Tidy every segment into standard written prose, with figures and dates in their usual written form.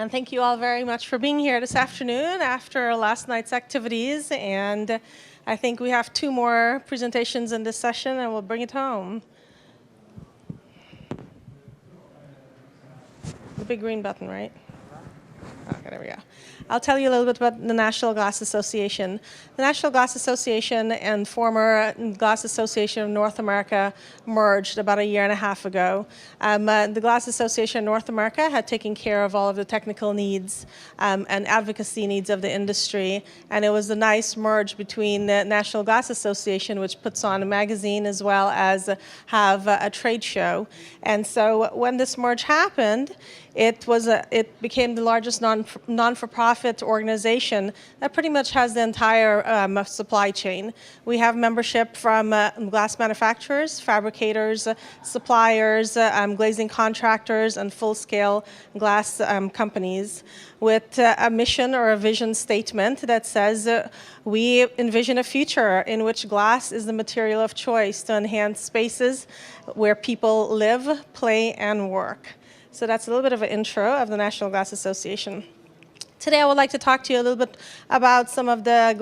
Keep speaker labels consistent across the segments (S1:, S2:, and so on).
S1: And thank you all very much for being here this afternoon after last night's activities. And I think we have 2 more presentations in this session, and we'll bring it home. The big green button, right? Okay, there we go. I'll tell you a little bit about the National Glass Association. The National Glass Association and former Glass Association of North America merged about 1.5 years ago. The Glass Association of North America had taken care of all of the technical needs and advocacy needs of the industry, and it was a nice merge between the National Glass Association, which puts on a magazine as well as have a trade show. And so when this merge happened, it became the largest non-for-profit organization that pretty much has the entire supply chain. We have membership from glass manufacturers, fabricators, suppliers, glazing contractors, and full-scale glass companies with a mission or a vision statement that says we envision a future in which glass is the material of choice to enhance spaces where people live, play, and work. So that's a little bit of an intro of the National Glass Association. Today I would like to talk to you a little bit about some of the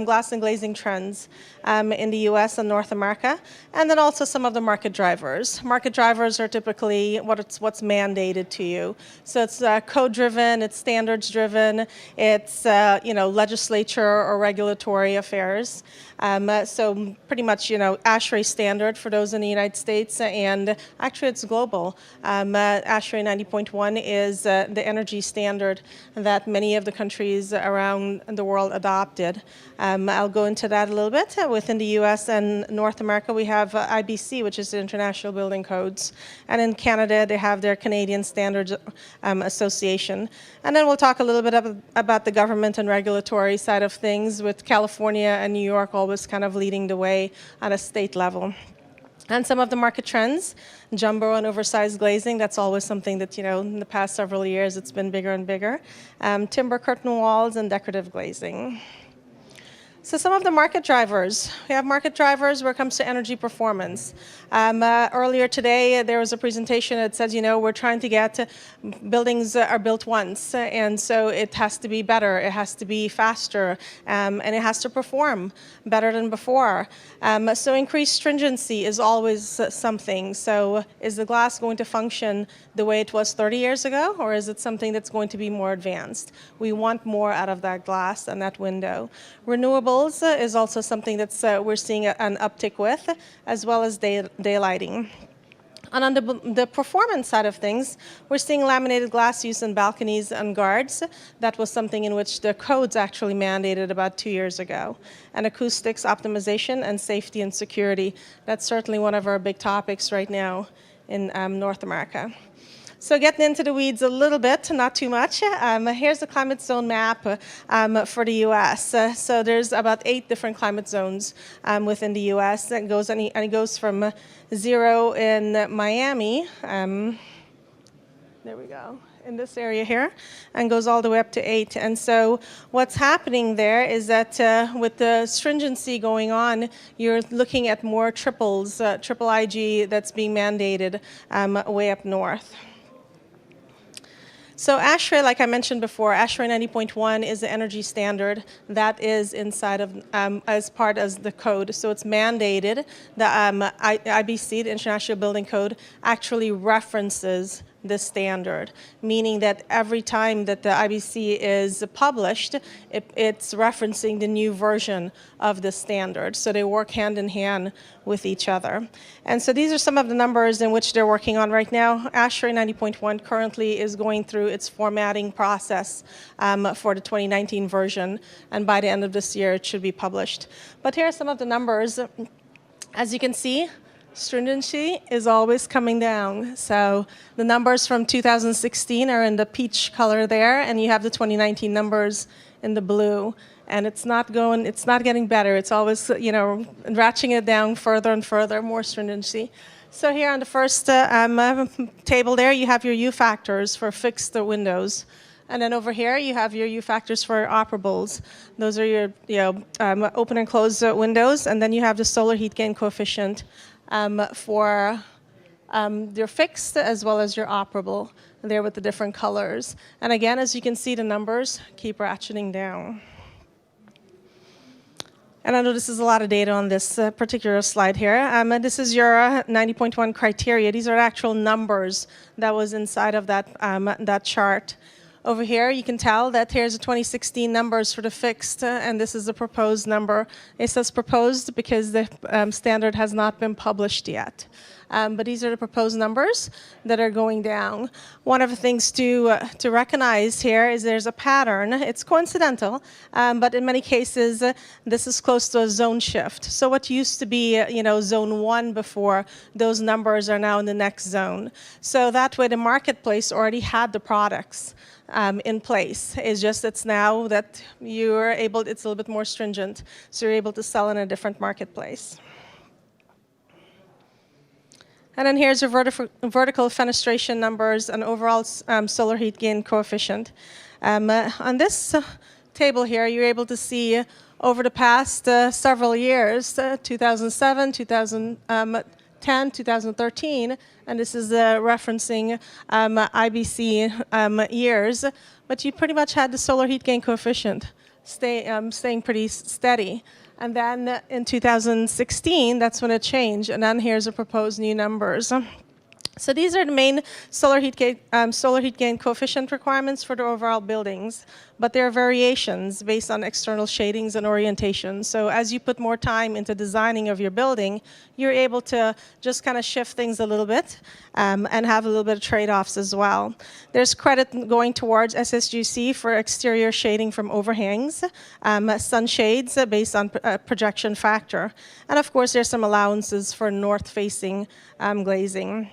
S1: glass and glazing trends in the US and North America, and then also some of the market drivers. Market drivers are typically what's mandated to you. So it's code-driven, it's standards-driven, it's legislature or regulatory affairs. So pretty much, ASHRAE standard for those in the United States, and actually it's global. ASHRAE 90.1 is the energy standard that many of the countries around the world adopted. I'll go into that a little bit. Within the US and North America, we have IBC, which is the International Building Codes. And in Canada, they have their Canadian Standards Association. And then we'll talk a little bit about the government and regulatory side of things, with California and New York always kind of leading the way at a state level. And some of the market trends, jumbo and oversized glazing, that's always something that, in the past several years, it's been bigger and bigger. Timber curtain walls and decorative glazing. So some of the market drivers. We have market drivers where it comes to energy performance. Earlier today, there was a presentation that says, we're trying to get buildings are built once, and so it has to be better, it has to be faster, and it has to perform better than before. So increased stringency is always something. So is the glass going to function the way it was 30 years ago, or is it something that's going to be more advanced? We want more out of that glass and that window. Renewables is also something that's we're seeing an uptick with, as well as daylighting. And on the performance side of things, we're seeing laminated glass use in balconies and guards. That was something in which the codes actually mandated about 2 years ago. And acoustics optimization and safety and security, that's certainly one of our big topics right now in North America. So getting into the weeds a little bit, not too much. Here's the climate zone map for the U.S. So there's about 8 different climate zones within the U.S. And it goes from 0 in Miami. There we go. In this area here, and goes all the way up to 8. And so what's happening there is that with the stringency going on, you're looking at more triples, triple IG that's being mandated way up north. So ASHRAE, like I mentioned before, ASHRAE 90.1 is the energy standard that is inside of, as part of the code. So it's mandated. The IBC, the International Building Code, actually references the standard, meaning that every time that the IBC is published, it's referencing the new version of the standard. So they work hand in hand with each other. And so these are some of the numbers in which they're working on right now. ASHRAE 90.1 currently is going through its formatting process for the 2019 version, and by the end of this year, it should be published. But here are some of the numbers. As you can see, stringency is always coming down. So the numbers from 2016 are in the peach color there, and you have the 2019 numbers in the blue. And it's not getting better. It's always, ratcheting it down further and further, more stringency. So here on the first table there, you have your U factors for fixed windows. And then over here, you have your U factors for operables. Those are your open and closed windows. And then you have the solar heat gain coefficient for They're fixed as well as your operable there with the different colors. And again, as you can see, the numbers keep ratcheting down. And I know this is a lot of data on this particular slide here. And this is your 90.1 criteria. These are actual numbers that was inside of that chart. Over here, you can tell that here's the 2016 numbers for the fixed, and this is the proposed number. It says proposed because the standard has not been published yet. But these are the proposed numbers that are going down. One of the things to recognize here is there's a pattern. It's coincidental, but in many cases, this is close to a zone shift. So what used to be, zone 1 before, those numbers are now in the next zone. So that way, the marketplace already had the products in place. It's just it's now that you're able, it's a little bit more stringent, so you're able to sell in a different marketplace. And then here's your vertical fenestration numbers and overall solar heat gain coefficient. On this table here, you're able to see over the past several years, 2007, 2010, 2013, and this is referencing IBC years, but you pretty much had the solar heat gain coefficient staying pretty steady. And then in 2016, that's when it changed. And then here's the proposed new numbers. So these are the main solar heat gain coefficient requirements for the overall buildings, but there are variations based on external shadings and orientation. So as you put more time into designing of your building, you're able to just kind of shift things a little bit and have a little bit of trade-offs as well. There's credit going towards SSGC for exterior shading from overhangs, sunshades based on projection factor, and of course there's some allowances for north-facing glazing.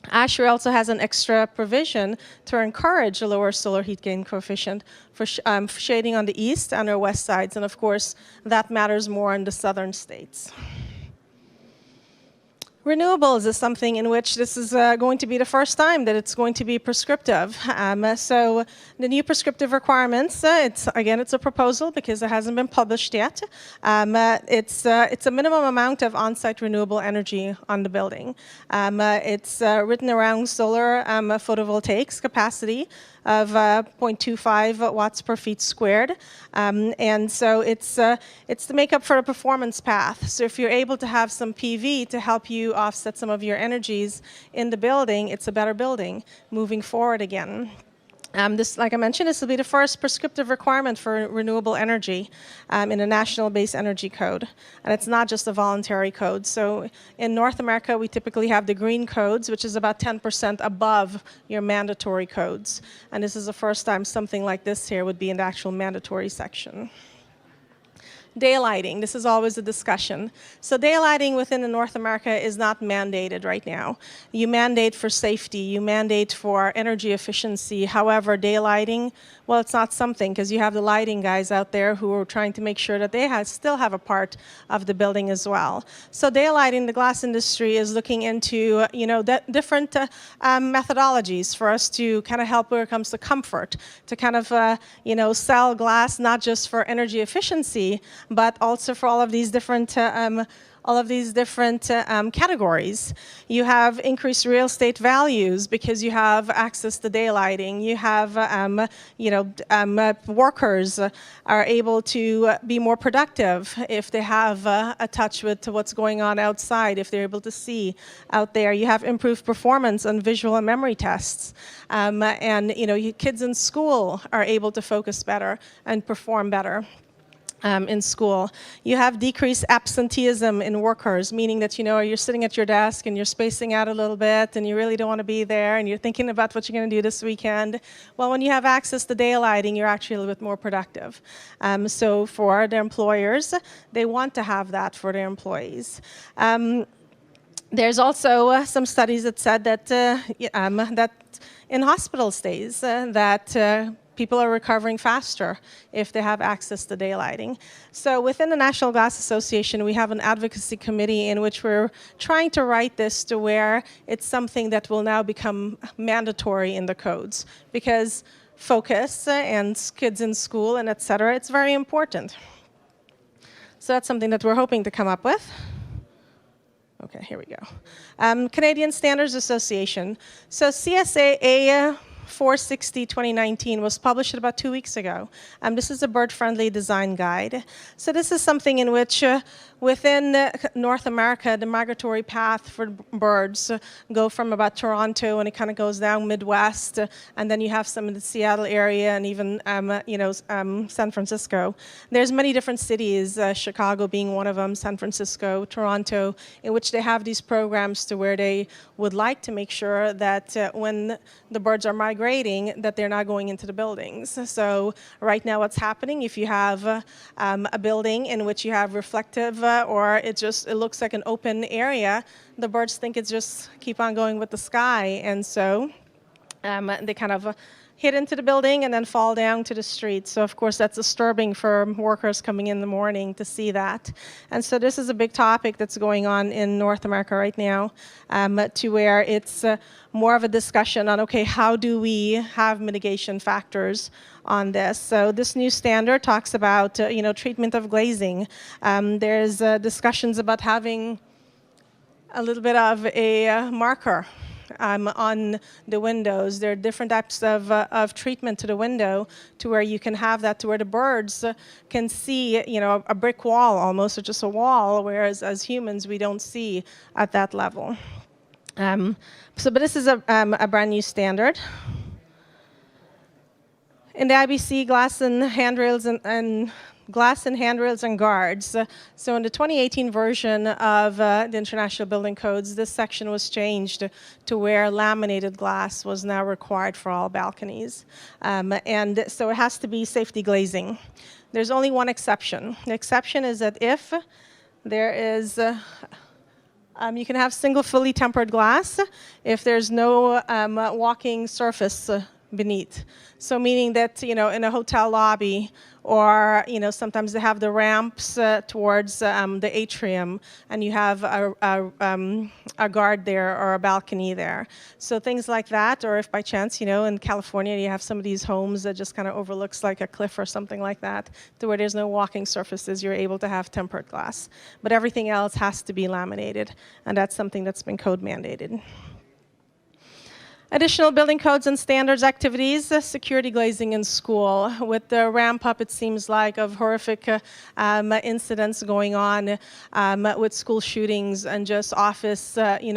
S1: ASHRAE also has an extra provision to encourage a lower solar heat gain coefficient for shading on the east and or west sides, and of course that matters more in the southern states. Renewables is something in which this is going to be the first time that it's going to be prescriptive. So the new prescriptive requirements, it's a proposal because it hasn't been published yet. It's a minimum amount of on-site renewable energy on the building. It's written around solar photovoltaics capacity of 0.25 watts per feet squared. And so it's to make up for a performance path. So if you're able to have some PV to help you offset some of your energies in the building, it's a better building moving forward again. This, like I mentioned, this will be the first prescriptive requirement for renewable energy in a national base energy code. And it's not just a voluntary code. So in North America, we typically have the green codes, which is about 10% above your mandatory codes. And this is the first time something like this here would be in the actual mandatory section. Daylighting, this is always a discussion. So daylighting within North America is not mandated right now. You mandate for safety, you mandate for energy efficiency. However, daylighting, well, it's not something because you have the lighting guys out there who are trying to make sure that they still have a part of the building as well. So daylighting, the glass industry is looking into, different methodologies for us to kind of help where it comes to comfort, to kind of, sell glass not just for energy efficiency, but also for all of these different categories. You have increased real estate values because you have access to daylighting. You have, workers are able to be more productive if they have a touch with what's going on outside, if they're able to see out there. You have improved performance on visual and memory tests. Kids in school are able to focus better and perform better. In school. You have decreased absenteeism in workers, meaning that you're sitting at your desk and you're spacing out a little bit and you really don't want to be there and you're thinking about what you're going to do this weekend. Well, when you have access to daylighting, you're actually a little bit more productive. So for the employers, they want to have that for their employees. There's also some studies that said that that in hospital stays that people are recovering faster if they have access to daylighting. So within the National Glass Association, we have an advocacy committee in which we're trying to write this to where it's something that will now become mandatory in the codes, because focus and kids in school and et cetera, it's very important. So that's something that we're hoping to come up with. Okay, here we go. Canadian Standards Association. So CSA 460 2019 was published about 2 weeks ago. This is a bird-friendly design guide. So this is something in which within North America, the migratory path for birds go from about Toronto and it kind of goes down Midwest, and then you have some in the Seattle area and even San Francisco. There's many different cities, Chicago being one of them, San Francisco, Toronto, in which they have these programs to where they would like to make sure that when the birds are migrating, that they're not going into the buildings. So right now what's happening, if you have a building in which you have reflective or it looks like an open area, the birds think it's just keep on going with the sky. And so they kind of hit into the building and then fall down to the street. So of course that's disturbing for workers coming in the morning to see that. And so this is a big topic that's going on in North America right now, to where it's more of a discussion on, okay, how do we have mitigation factors on this? So this new standard talks about treatment of glazing. There's discussions about having a little bit of a marker on the windows. There are different types of treatment to the window to where you can have that to where the birds can see, a brick wall almost, or just a wall, whereas as humans we don't see at that level. But this is a brand new standard. In the IBC, glass and handrails and glass and handrails and guards. So in the 2018 version of the International Building Codes, this section was changed to where laminated glass was now required for all balconies. And so it has to be safety glazing. There's only one exception. The exception is that if there is you can have single fully tempered glass if there's no walking surface beneath. So meaning that, in a hotel lobby, or, sometimes they have the ramps towards the atrium, and you have a guard there or a balcony there. So things like that, or if by chance, in California, you have some of these homes that just kind of overlooks like a cliff or something like that, to where there's no walking surfaces, you're able to have tempered glass. But everything else has to be laminated, and that's something that's been code mandated. Additional building codes and standards activities, security glazing in school. With the ramp up, it seems like, of horrific incidents going on with school shootings and just office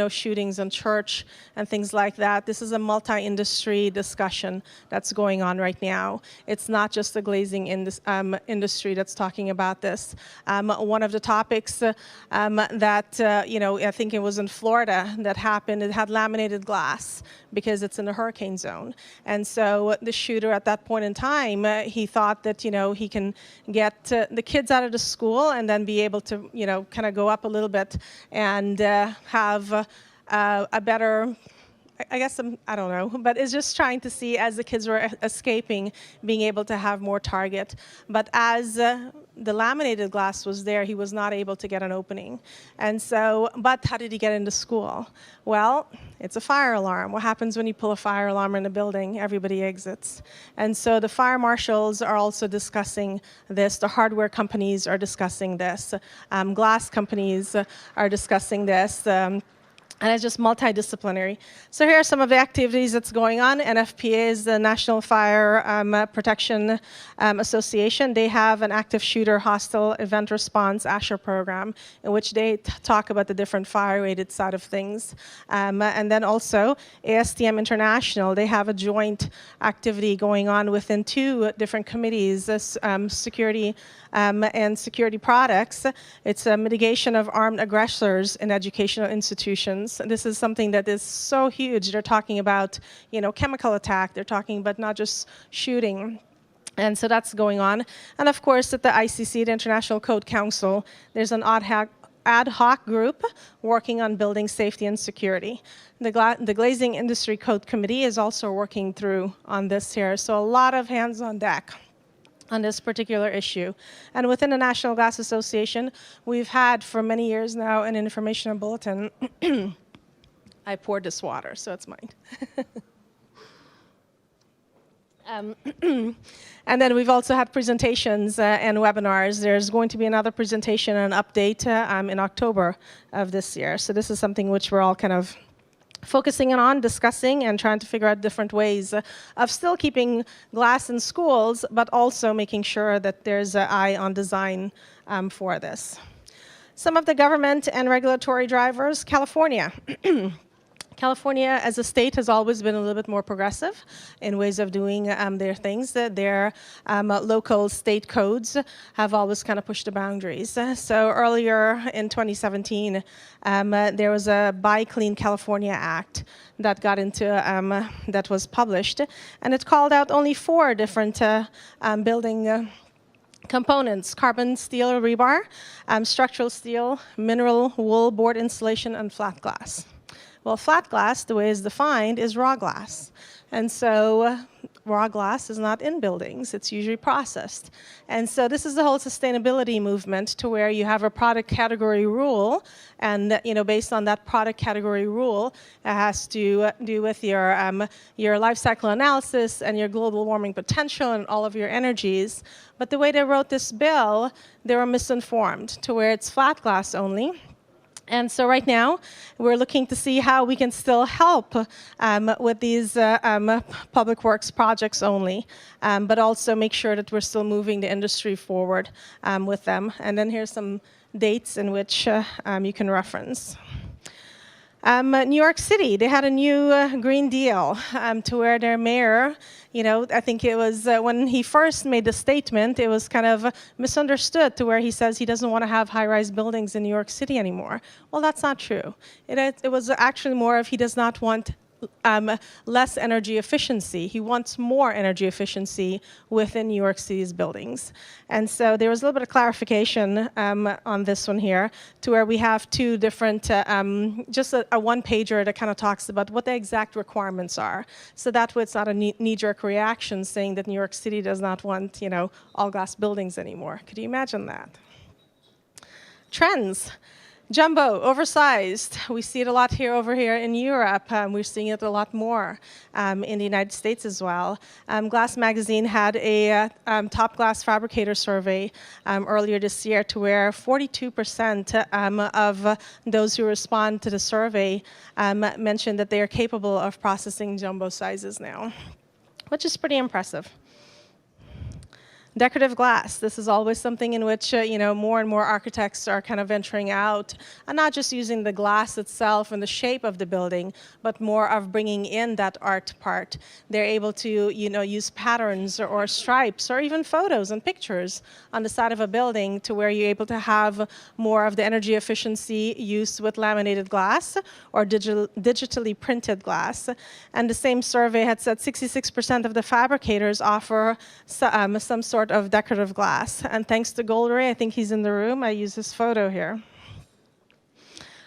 S1: shootings and church and things like that. This is a multi-industry discussion that's going on right now. It's not just the glazing industry that's talking about this. One of the topics that, I think it was in Florida that happened, it had laminated glass, because it's in a hurricane zone. And so the shooter at that point in time, he thought that, he can get the kids out of the school and then be able to, kind of go up a little bit and have a better, I guess, I don't know, but it's just trying to see, as the kids were escaping, being able to have more target. But as the laminated glass was there, he was not able to get an opening. And so, but how did he get into school? Well, it's a fire alarm. What happens when you pull a fire alarm in a building? Everybody exits. And so the fire marshals are also discussing this. The hardware companies are discussing this. Glass companies are discussing this. And it's just multidisciplinary. So here are some of the activities that's going on. NFPA is the National Fire Protection Association. They have an active shooter hostile event response ASHA program in which they talk about the different fire-rated side of things. And then also ASTM International, they have a joint activity going on within two different committees, security and security products. It's a mitigation of armed aggressors in educational institutions. This is something that is so huge. They're talking about, chemical attack. They're talking about not just shooting. And so that's going on. And of course, at the ICC, the International Code Council, there's an ad hoc group working on building safety and security. The Glazing Industry Code Committee is also working through on this here. So a lot of hands on deck on this particular issue. And within the National Glass Association, we've had for many years now an informational bulletin. I poured this water, so it's mine. And then we've also had presentations and webinars. There's going to be another presentation and update in October of this year. So this is something which we're all kind of focusing on, discussing, and trying to figure out different ways of still keeping glass in schools, but also making sure that there's an eye on design for this. Some of the government and regulatory drivers, California. California as a state has always been a little bit more progressive in ways of doing their things. Their local state codes have always kind of pushed the boundaries. So earlier in 2017, there was a Buy Clean California Act that got into, that was published, and it called out only 4 different building components: carbon steel or rebar, structural steel, mineral wool board insulation, and flat glass. Well, flat glass, the way it's defined, is raw glass. And so raw glass is not in buildings. It's usually processed. And so this is the whole sustainability movement, to where you have a product category rule, and based on that product category rule, it has to do with your life cycle analysis and your global warming potential and all of your energies. But the way they wrote this bill, they were misinformed, to where it's flat glass only. And so right now, we're looking to see how we can still help with these public works projects only, but also make sure that we're still moving the industry forward with them. And then here's some dates in which you can reference. New York City, they had a new Green Deal to where their mayor, I think it was when he first made the statement, it was kind of misunderstood, to where he says he doesn't want to have high-rise buildings in New York City anymore. Well, that's not true. It was actually more of he does not want less energy efficiency. He wants more energy efficiency within New York City's buildings. And so there was a little bit of clarification on this one here, to where we have 2 different, just a one-pager that kind of talks about what the exact requirements are. So that way it's not a knee-jerk reaction saying that New York City does not want, all glass buildings anymore. Could you imagine that? Trends. Jumbo, oversized. We see it a lot over here in Europe. We're seeing it a lot more in the United States as well. Glass Magazine had a top glass fabricator survey earlier this year, to where 42% of those who respond to the survey mentioned that they are capable of processing jumbo sizes now, which is pretty impressive. Decorative glass. This is always something in which more and more architects are kind of venturing out, and not just using the glass itself and the shape of the building, but more of bringing in that art part. They're able to use patterns or stripes or even photos and pictures on the side of a building, to where you're able to have more of the energy efficiency use with laminated glass or digitally printed glass. And the same survey had said 66% of the fabricators offer some sort of decorative glass. And thanks to Goldray, I think he's in the room, I use his photo here.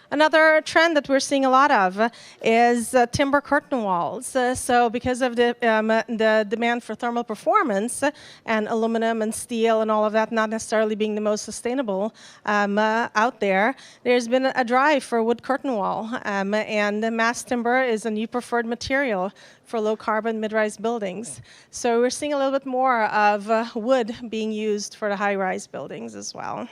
S1: Another trend that we're seeing a lot of is timber curtain walls. So because of the demand for thermal performance and aluminum and steel and all of that not necessarily being the most sustainable out there, there's been a drive for wood curtain wall. And mass timber is a new preferred material for low-carbon mid-rise buildings. So we're seeing a little bit more of wood being used for the high-rise buildings as well.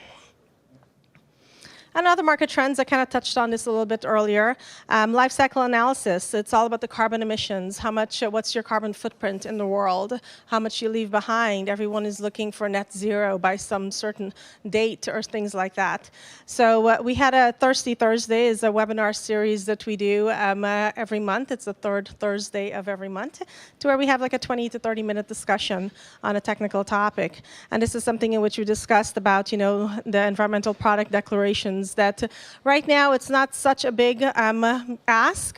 S1: And other market trends, I kind of touched on this a little bit earlier. Life cycle analysis, it's all about the carbon emissions. What's your carbon footprint in the world? How much you leave behind? Everyone is looking for net zero by some certain date or things like that. So we had a Thirsty Thursday, is a webinar series that we do every month. It's the 3rd Thursday of every month, to where we have like a 20 to 30-minute discussion on a technical topic. And this is something in which we discussed about, the environmental product declarations, that right now it's not such a big ask.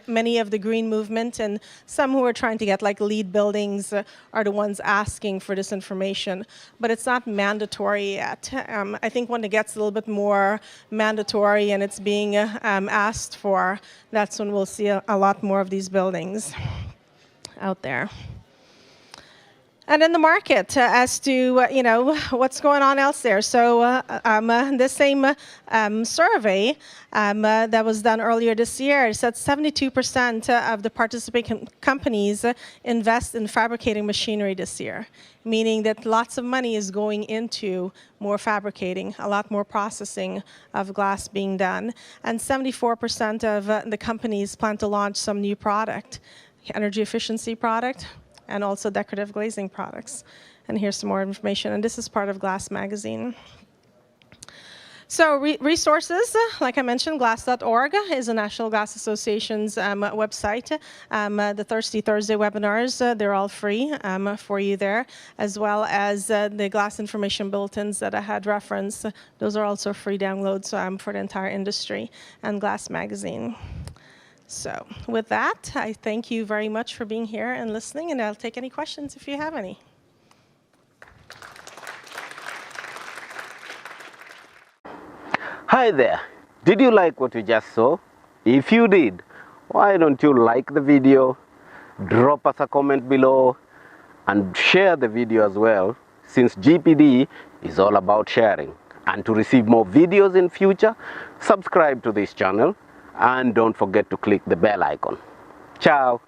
S1: Many of the green movement and some who are trying to get like LEED buildings are the ones asking for this information, but it's not mandatory yet. I think when it gets a little bit more mandatory and it's being asked for, that's when we'll see a lot more of these buildings out there. And in the market as to what's going on else there. So this same survey that was done earlier this year said 72% of the participating companies invest in fabricating machinery this year, meaning that lots of money is going into more fabricating, a lot more processing of glass being done. And 74% of the companies plan to launch some new product, energy efficiency product, and also decorative glazing products. And here's some more information, and this is part of Glass magazine. So resources, like I mentioned, glass.org is the National Glass Association's website. The Thirsty Thursday webinars, they're all free for you there, as well as the glass information bulletins that I had referenced. Those are also free downloads for the entire industry, and Glass magazine. So with that, I thank you very much for being here and listening, and I'll take any questions if you have any.
S2: Hi there. Did you like what you just saw? If you did, why don't you like the video, drop us a comment below, and share the video as well, since GPD is all about sharing. And to receive more videos in future, subscribe to this channel. And don't forget to click the bell icon. Ciao.